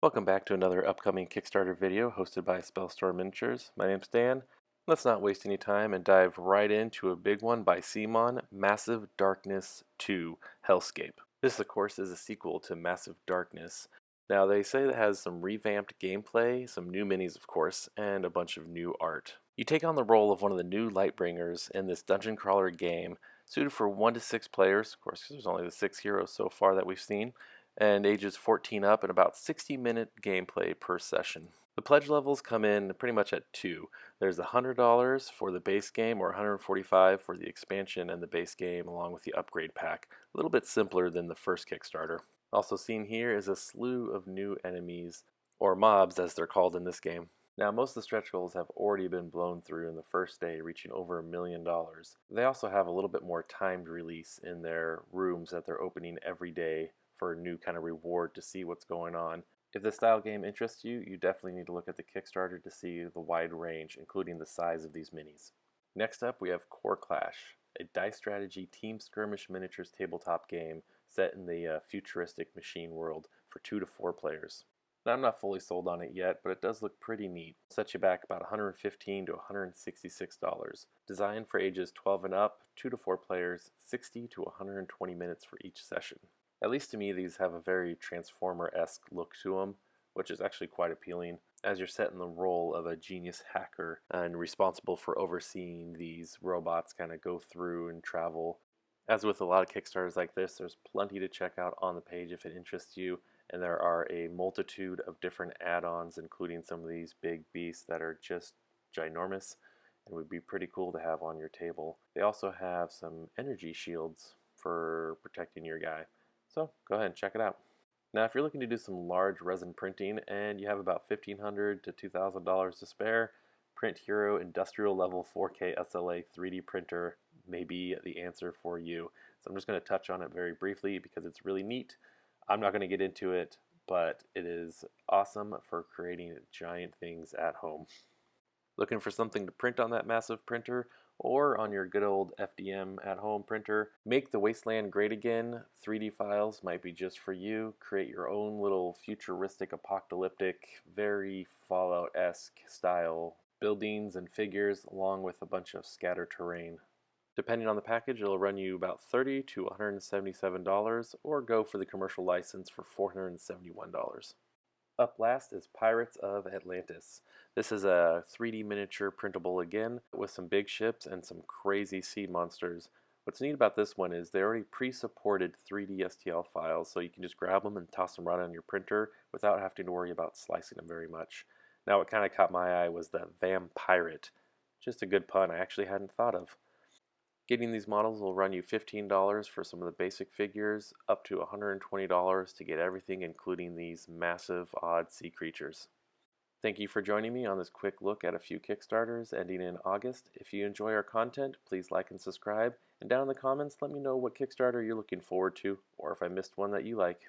Welcome back to another upcoming Kickstarter video hosted by Spellstorm Miniatures. My name's Dan. Let's not waste any time and dive right into a big one by Simon, Massive Darkness 2 Hellscape. This, of course, is a sequel to Massive Darkness. Now, they say it has some revamped gameplay, some new minis, of course, and a bunch of new art. You take on the role of one of the new Lightbringers in this dungeon crawler game, suited for 1 to 6 players, of course, because there's only the 6 heroes so far that we've seen, and ages 14 up, and about 60-minute gameplay per session. The pledge levels come in pretty much at 2. There's $100 for the base game or $145 for the expansion and the base game along with the upgrade pack. A little bit simpler than the first Kickstarter. Also seen here is a slew of new enemies, or mobs as they're called in this game. Now, most of the stretch goals have already been blown through in the first day, reaching over $1 million. They also have a little bit more timed release in their rooms that they're opening every day for a new kind of reward to see what's going on. If this style game interests you, you definitely need to look at the Kickstarter to see the wide range, including the size of these minis. Next up, we have Core Clash, a dice strategy team skirmish miniatures tabletop game set in the futuristic machine world for 2 to 4 players. Now, I'm not fully sold on it yet, but it does look pretty neat. It'll set you back about $115 to $166. Designed for ages 12 and up, 2 to 4 players, 60 to 120 minutes for each session. At least to me, these have a very Transformer-esque look to them, which is actually quite appealing, as you're set in the role of a genius hacker and responsible for overseeing these robots kind of go through and travel. As with a lot of Kickstarters like this, there's plenty to check out on the page if it interests you, and there are a multitude of different add-ons, including some of these big beasts that are just ginormous and would be pretty cool to have on your table. They also have some energy shields for protecting your guy. So go ahead and check it out. Now, if you're looking to do some large resin printing and you have about $1,500 to $2,000 to spare, PrintHero Industrial Level 4K SLA 3D printer may be the answer for you. So I'm just going to touch on it very briefly because it's really neat. I'm not going to get into it, but it is awesome for creating giant things at home. Looking for something to print on that massive printer or on your good old FDM at home printer? Make the Wasteland great again. 3D files might be just for you. Create your own little futuristic, apocalyptic, very Fallout-esque style buildings and figures along with a bunch of scattered terrain. Depending on the package, it'll run you about $30 to $177 or go for the commercial license for $471. Up last is Pirates of Atlantis. This is a 3D miniature printable again with some big ships and some crazy sea monsters. What's neat about this one is they already pre-supported 3D STL files, so you can just grab them and toss them right on your printer without having to worry about slicing them very much. Now, what kind of caught my eye was the Vampirate. Just a good pun I actually hadn't thought of. Getting these models will run you $15 for some of the basic figures, up to $120 to get everything including these massive odd sea creatures. Thank you for joining me on this quick look at a few Kickstarters ending in August. If you enjoy our content, please like and subscribe, and down in the comments let me know what Kickstarter you're looking forward to, or if I missed one that you like.